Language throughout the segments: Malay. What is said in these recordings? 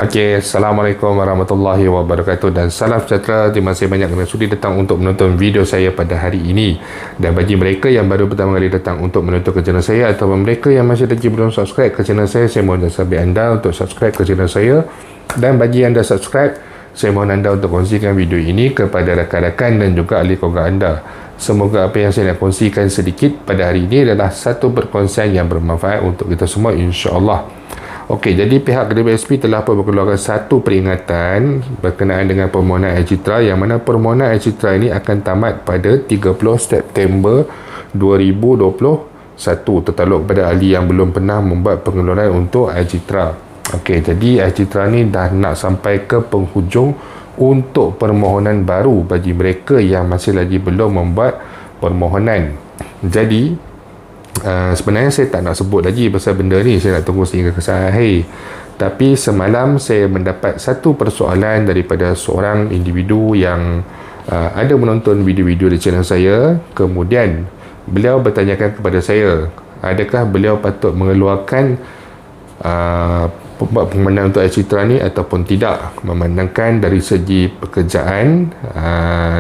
Okey, Assalamualaikum warahmatullahi wabarakatuh dan salam sejahtera. Terima kasih banyak kerana sudi datang untuk menonton video saya pada hari ini. Dan bagi mereka yang baru pertama kali datang untuk menonton ke channel saya ataupun mereka yang masih lagi belum subscribe ke channel saya mohon sahabat anda untuk subscribe ke channel saya. Dan bagi anda subscribe, saya mohon anda untuk kongsikan video ini kepada rakan-rakan dan juga ahli keluarga anda. Semoga apa yang saya nak kongsikan sedikit pada hari ini adalah satu perkongsian yang bermanfaat untuk kita semua, insya-Allah. Okey, jadi pihak KDBSP telah pun mengeluarkan satu peringatan berkenaan dengan permohonan air citra, yang mana permohonan air citra ini akan tamat pada 30 September 2021 tertaluk pada ahli yang belum pernah membuat pengeluaran untuk air citra. Okey, jadi air citra ni dah nak sampai ke penghujung untuk permohonan baru bagi mereka yang masih lagi belum membuat permohonan. Jadi sebenarnya saya tak nak sebut lagi pasal benda ni, saya nak tunggu sehingga kesan akhir. Tapi semalam saya mendapat satu persoalan daripada seorang individu yang ada menonton video-video di channel saya. Kemudian beliau bertanyakan kepada saya, adakah beliau patut mengeluarkan permohonan untuk air citra ni ataupun tidak, memandangkan dari segi pekerjaan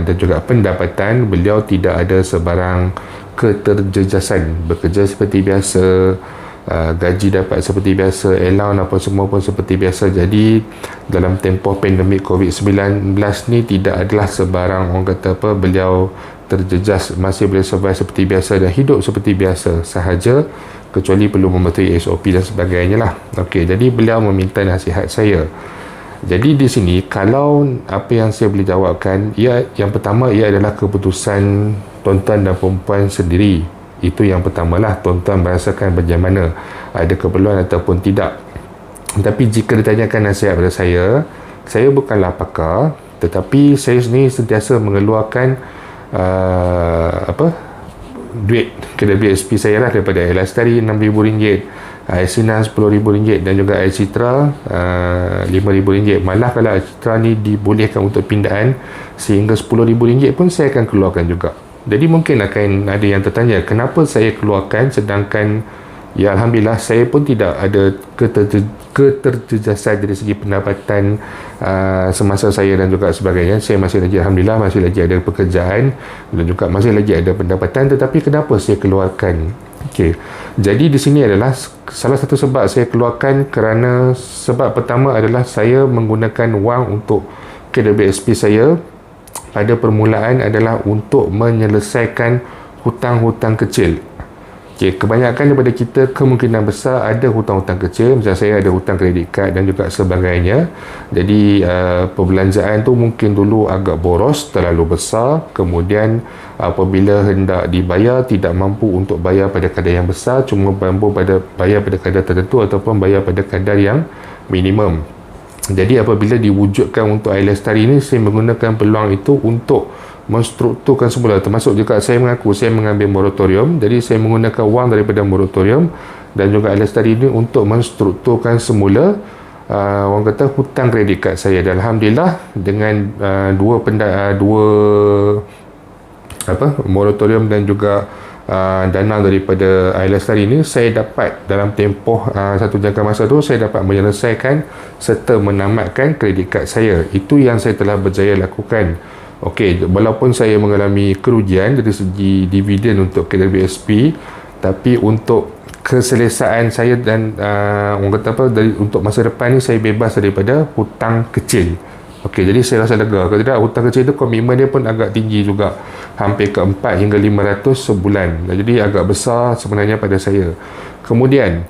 dan juga pendapatan beliau tidak ada sebarang keterjejasan, bekerja seperti biasa, gaji dapat seperti biasa, allowance apa semua pun seperti biasa. Jadi dalam tempoh pandemik COVID-19 ni tidak adalah sebarang orang kata apa, beliau terjejas, masih boleh survive seperti biasa dan hidup seperti biasa sahaja, kecuali perlu mematuhi SOP dan sebagainya lah. Okey, jadi beliau meminta nasihat saya. Jadi di sini kalau apa yang saya boleh jawabkan, yang pertama ia adalah keputusan tuan-tuan dan perempuan sendiri. Itu yang pertamalah, tuan-tuan merasakan bagaimana, ada keperluan ataupun tidak. Tapi jika ditanyakan nasihat pada saya bukanlah pakar, tetapi saya sendiri sentiasa mengeluarkan duit KDBSP saya lah, daripada Air Lestari RM6,000, Air Sinar RM10,000 dan juga Air Citra RM5,000. Malah kalau Air Citra ni dibolehkan untuk pindaan sehingga RM10,000 pun saya akan keluarkan juga. Jadi mungkin akan ada yang tertanya, kenapa saya keluarkan sedangkan ya Alhamdulillah saya pun tidak ada keterjejasan dari segi pendapatan semasa saya dan juga sebagainya. Saya masih lagi Alhamdulillah masih lagi ada pekerjaan dan juga masih lagi ada pendapatan, tetapi kenapa saya keluarkan? Okey. Jadi di sini adalah salah satu sebab saya keluarkan kerana sebab pertama adalah saya menggunakan wang untuk KDBSP saya pada permulaan adalah untuk menyelesaikan hutang-hutang kecil. Okay, kebanyakan daripada kita kemungkinan besar ada hutang-hutang kecil. Macam saya ada hutang kredit kad dan juga sebagainya. Jadi perbelanjaan tu mungkin dulu agak boros, terlalu besar. Kemudian apabila hendak dibayar tidak mampu untuk bayar pada kadar yang besar, cuma mampu bayar pada kadar tertentu ataupun bayar pada kadar yang minimum. Jadi apabila diwujudkan untuk Air Lestari ini, saya menggunakan peluang itu untuk menstrukturkan semula, termasuk juga saya mengaku saya mengambil moratorium. Jadi saya menggunakan wang daripada moratorium dan juga Air Lestari ini untuk menstrukturkan semula orang kata hutang kredit kad saya. Dan Alhamdulillah dengan dua moratorium dan juga dana daripada Air Lestari ini, saya dapat dalam tempoh satu jangka masa tu saya dapat menyelesaikan serta menamatkan kredit kad saya. Itu yang saya telah berjaya lakukan. Okey, walaupun saya mengalami kerugian dari segi dividen untuk KDBSP, tapi untuk keselesaan saya dan orang kata apa, untuk masa depan ni saya bebas daripada hutang kecil. Okey, jadi saya rasa lega. Kalau tidak, hutang kecil itu komitmen dia pun agak tinggi juga, hampir ke 4 hingga 500 sebulan. Jadi agak besar sebenarnya pada saya. Kemudian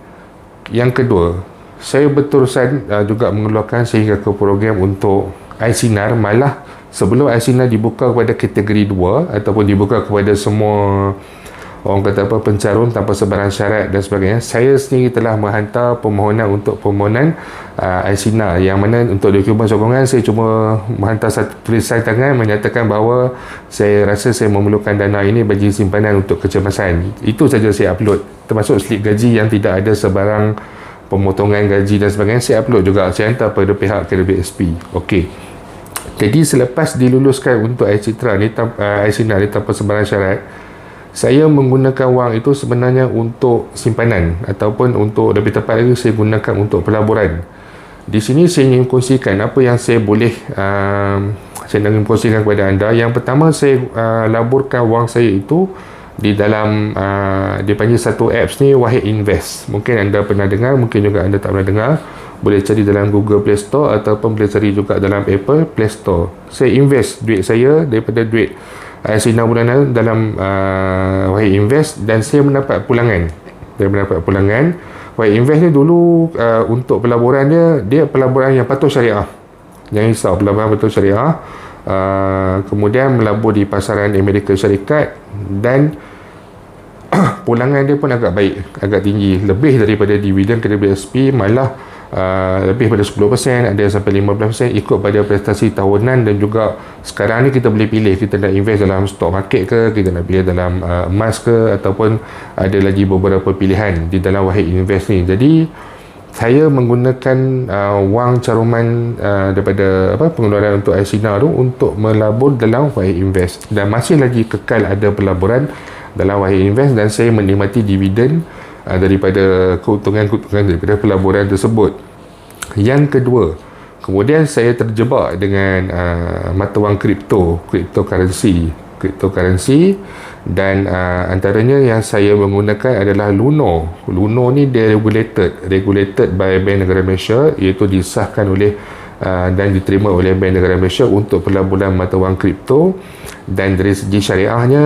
yang kedua, saya berterusan juga mengeluarkan sehingga ke program untuk Air Sinar. Malah sebelum Air Sinar dibuka kepada kategori 2 ataupun dibuka kepada semua orang kata apa, pencarun tanpa sebarang syarat dan sebagainya, saya sendiri telah menghantar permohonan untuk permohonan Air Sinar, yang mana untuk dokumen sokongan saya cuma menghantar satu tulisan tangan menyatakan bahawa saya rasa saya memerlukan dana ini bagi simpanan untuk kecemasan. Itu saja saya upload, termasuk slip gaji yang tidak ada sebarang pemotongan gaji dan sebagainya, saya upload juga, saya hantar pada pihak KDBSP. Okey. Jadi selepas diluluskan untuk Air Citra ni, Air Sinar ni tanpa sebarang syarat, saya menggunakan wang itu sebenarnya untuk simpanan ataupun untuk lebih tepat lagi saya gunakan untuk pelaburan. Di sini saya ingin kongsikan apa yang saya boleh saya ingin kongsikan kepada anda. Yang pertama, saya laburkan wang saya itu di dalam dipanggil satu apps ni, Wahid Invest. Mungkin anda pernah dengar, mungkin juga anda tak pernah dengar. Boleh cari dalam Google Play Store ataupun boleh cari juga dalam Apple Play Store. Saya invest duit saya daripada duit sinar bulanan dalam Wahid Invest, dan saya mendapat pulangan. Wahid Invest ni dulu untuk pelaburan dia pelaburan yang patuh syariah. Jangan risau, pelaburan patuh syariah. Kemudian melabur di pasaran Amerika Syarikat, dan pulangan dia pun agak baik, agak tinggi, lebih daripada dividen ke WSP, malah lebih pada 10%, ada yang sampai 15%, ikut pada prestasi tahunan. Dan juga sekarang ni kita boleh pilih, kita nak invest dalam stock market ke, kita nak pilih dalam emas ke, ataupun ada lagi beberapa pilihan di dalam Wahid Invest ni. Jadi saya menggunakan wang caruman daripada pengeluaran untuk Sinar tu untuk melabur dalam Wahid Invest, dan masih lagi kekal ada pelaburan dalam Wahid Invest, dan saya menikmati dividen daripada keuntungan daripada pelaburan tersebut. Yang kedua, kemudian saya terjebak dengan mata wang cryptocurrency, dan antaranya yang saya menggunakan adalah Luno. Luno ni dia regulated by Bank Negara Malaysia, iaitu disahkan oleh dan diterima oleh Bank Negara Malaysia untuk pelaburan mata wang kripto. Dan dari segi syariahnya,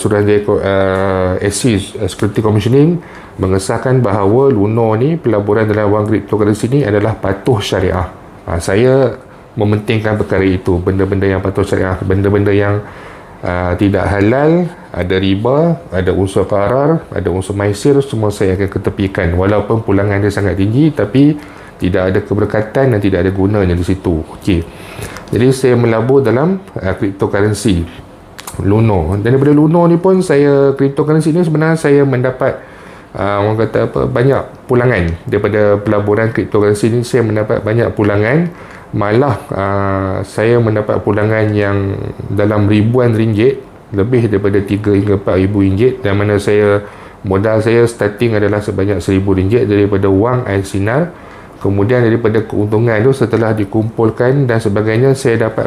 Suruhanjaya SC Security Commissioning mengesahkan bahawa Luno ni, pelaburan dalam wang cryptocurrency ni adalah patuh syariah. Saya mementingkan perkara itu, benda-benda yang patuh syariah. Benda-benda yang tidak halal, ada riba, ada unsur qarar, ada unsur maisir, semua saya akan ketepikan. Walaupun pulangan dia sangat tinggi, tapi tidak ada keberkatan dan tidak ada gunanya di situ. Okey. Jadi saya melabur dalam cryptocurrency Luno. Dan daripada Luno ni pun, cryptocurrency ni sebenarnya saya mendapat orang kata banyak pulangan. Daripada pelaburan cryptocurrency ni saya mendapat banyak pulangan. Malah saya mendapat pulangan yang dalam ribuan ringgit, lebih daripada 3 hingga 4 ribu ringgit, dan mana modal saya starting adalah sebanyak 1,000 ringgit daripada wang Sinar. Kemudian daripada keuntungan itu, setelah dikumpulkan dan sebagainya, saya dapat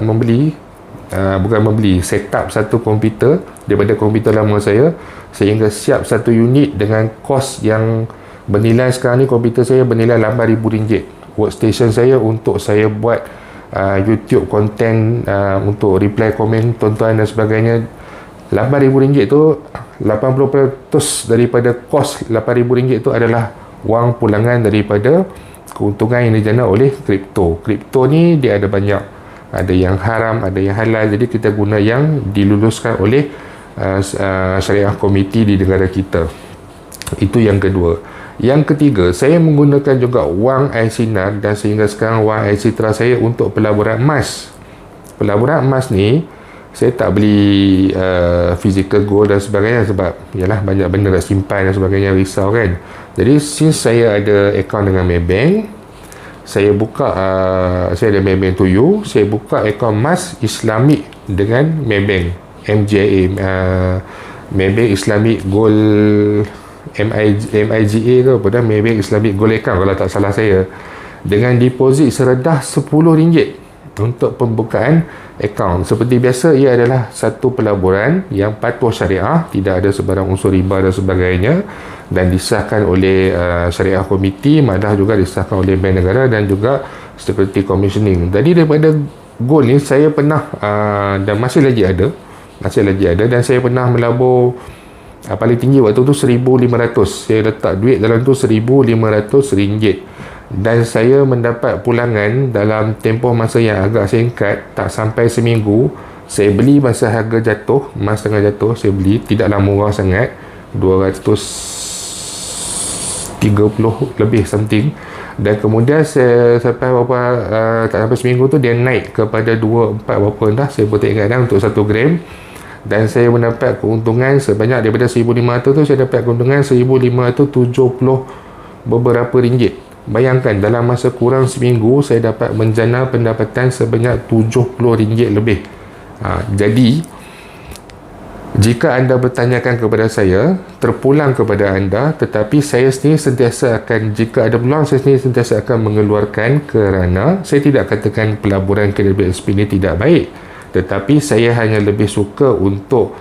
set up satu komputer daripada komputer lama saya, sehingga siap satu unit dengan kos yang bernilai, sekarang ni komputer saya bernilai RM8,000. Workstation saya untuk saya buat YouTube content, untuk reply komen tuan-tuan dan sebagainya. RM8,000 tu, 80% daripada kos RM8,000 tu adalah wang pulangan daripada keuntungan yang dijana oleh kripto. Kripto ni dia ada banyak, ada yang haram, ada yang halal. Jadi kita guna yang diluluskan oleh syariah komiti di negara kita. Itu yang kedua. Yang ketiga, saya menggunakan juga wang Sinar, dan sehingga sekarang wang Citra saya untuk pelaburan emas. Pelaburan emas ni saya tak beli physical gold dan sebagainya, sebab yalah banyak benda nak simpan dan sebagainya, risau kan. Jadi since saya ada akaun dengan Maybank, saya buka saya ada Maybank to you, saya buka akaun emas Islamik dengan Maybank MJA, Maybank Islamic Gold MIGA ke apa dah, Maybank Islamic Gold Account kalau tak salah saya, dengan deposit serendah RM10 untuk pembukaan akaun. Seperti biasa, ia adalah satu pelaburan yang patuh syariah, tidak ada sebarang unsur riba dan sebagainya, dan disahkan oleh syariah komiti, malah juga disahkan oleh Bank Negara dan juga Security Commissioning. Jadi daripada gold ni saya pernah dan masih lagi ada, dan saya pernah melabur paling tinggi waktu tu 1,500. Saya letak duit dalam tu RM1,500, dan saya mendapat pulangan dalam tempoh masa yang agak singkat, tak sampai seminggu. Saya beli masa harga jatuh, emas tengah jatuh, saya beli, tidaklah murah sangat, 230 lebih something. Dan kemudian saya sampai tak sampai seminggu tu dia naik kepada 24 berapa dah, saya pun tak ingat dah, untuk 1 gram. Dan saya mendapat keuntungan sebanyak daripada 1,500 tu, saya dapat keuntungan 1,570 beberapa ringgit. Bayangkan, dalam masa kurang seminggu saya dapat menjana pendapatan sebanyak RM70 lebih. Jika anda bertanyakan kepada saya, terpulang kepada anda, tetapi saya sendiri sentiasa akan, jika ada peluang, saya sendiri sentiasa akan mengeluarkan, kerana saya tidak katakan pelaburan KWSP ini tidak baik, tetapi saya hanya lebih suka untuk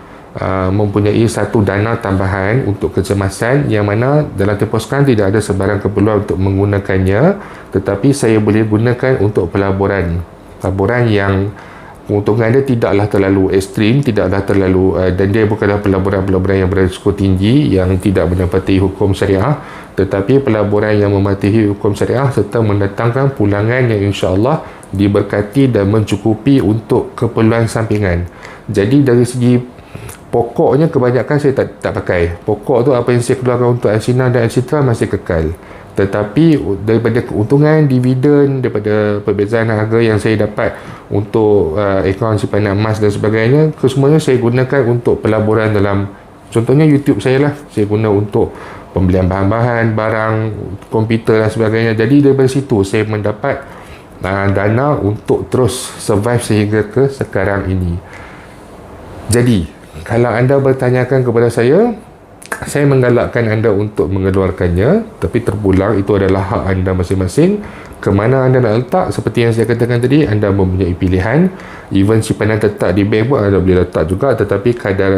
mempunyai satu dana tambahan untuk kecemasan, yang mana dalam tempoh sekarang tidak ada sebarang keperluan untuk menggunakannya, tetapi saya boleh gunakan untuk pelaburan yang keuntungan dia tidaklah terlalu ekstrim, tidaklah terlalu dan dia bukanlah pelaburan-pelaburan yang berisiko tinggi, yang tidak menepati hukum syariah, tetapi pelaburan yang mematuhi hukum syariah serta mendatangkan pulangan yang insya-Allah diberkati dan mencukupi untuk keperluan sampingan. Jadi dari segi pokoknya kebanyakan saya tak pakai. Pokok tu apa yang saya keluarkan untuk Alsina dan Alcitra masih kekal. Tetapi daripada keuntungan, dividen, daripada perbezaan harga yang saya dapat untuk akaun simpanan emas dan sebagainya, kesemuanya saya gunakan untuk pelaburan dalam, contohnya YouTube saya lah, saya guna untuk pembelian bahan-bahan, barang, komputer dan sebagainya. Jadi daripada situ saya mendapat dana untuk terus survive sehingga ke sekarang ini. Jadi kalau anda bertanyakan kepada saya menggalakkan anda untuk mengeluarkannya, tapi terpulang itu adalah hak anda masing-masing. Kemana anda nak letak, seperti yang saya katakan tadi, anda mempunyai pilihan. Even simpanan tetap di bank pun anda boleh letak juga, tetapi kadar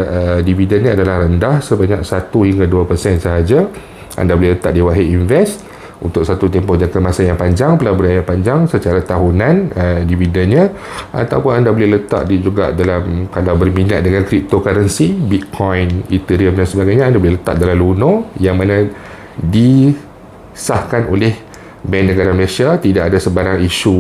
dividennya adalah rendah, sebanyak 1 hingga 2% sahaja. Anda boleh letak di Wahid Invest untuk satu tempoh jangka masa yang panjang, pelaburan yang panjang secara tahunan dividennya, ataupun anda boleh letak di juga dalam, kalau berminat dengan cryptocurrency, Bitcoin, Ethereum dan sebagainya, anda boleh letak dalam Luno yang mana disahkan oleh Bank Negara Malaysia. Tidak ada sebarang isu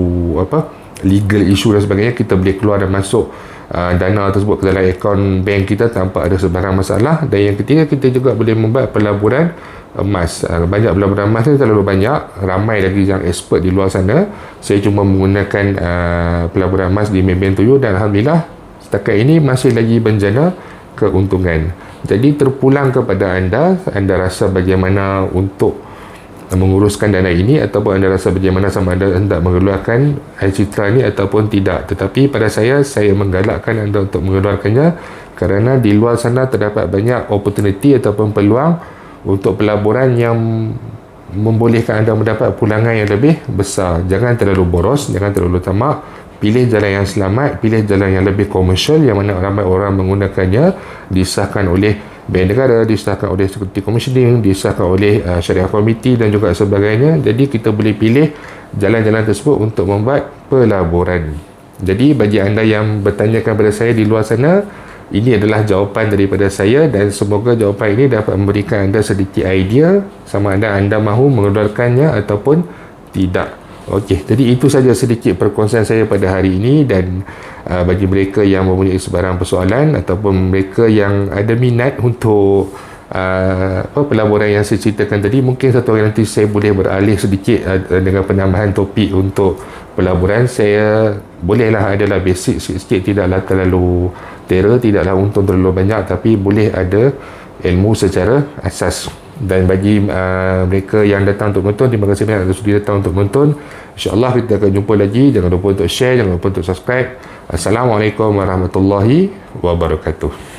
legal isu dan sebagainya. Kita boleh keluar dan masuk dana tersebut ke dalam akaun bank kita tanpa ada sebarang masalah. Dan yang ketiga, kita juga boleh membuat pelaburan emas. Banyak pelaburan emas ni terlalu banyak, ramai lagi yang expert di luar sana. Saya cuma menggunakan pelaburan emas di Maybank Toyo, dan alhamdulillah setakat ini masih lagi menjana keuntungan. Jadi terpulang kepada anda rasa bagaimana untuk menguruskan dana ini, ataupun anda rasa bagaimana sama anda hendak mengeluarkan Alcitra ni ataupun tidak. Tetapi pada saya menggalakkan anda untuk mengeluarkannya, kerana di luar sana terdapat banyak opportunity ataupun peluang untuk pelaburan yang membolehkan anda mendapat pulangan yang lebih besar. Jangan terlalu boros, jangan terlalu tamak. Pilih jalan yang selamat, pilih jalan yang lebih komersial, yang mana ramai orang menggunakannya, disahkan oleh Bank Negara, disahkan oleh Security Commissioning, disahkan oleh Syariah Committee dan juga sebagainya. Jadi kita boleh pilih jalan-jalan tersebut untuk membuat pelaburan. Jadi bagi anda yang bertanyakan kepada saya di luar sana, ini adalah jawapan daripada saya, dan semoga jawapan ini dapat memberikan anda sedikit idea sama ada anda mahu mengeluarkannya ataupun tidak. Okey, jadi itu saja sedikit perkongsian saya pada hari ini. Dan bagi mereka yang mempunyai sebarang persoalan ataupun mereka yang ada minat untuk pelaburan yang saya ceritakan tadi, mungkin satu hari nanti saya boleh beralih sedikit dengan penambahan topik untuk pelaburan. Saya bolehlah adalah basic sikit-sikit, tidaklah terlalu terror, tidaklah untung terlalu banyak, tapi boleh ada ilmu secara asas. Dan bagi mereka yang datang untuk menonton, terima kasih banyak kerana sudi datang untuk menonton. InsyaAllah kita akan jumpa lagi. Jangan lupa untuk share, jangan lupa untuk subscribe. Assalamualaikum warahmatullahi wabarakatuh.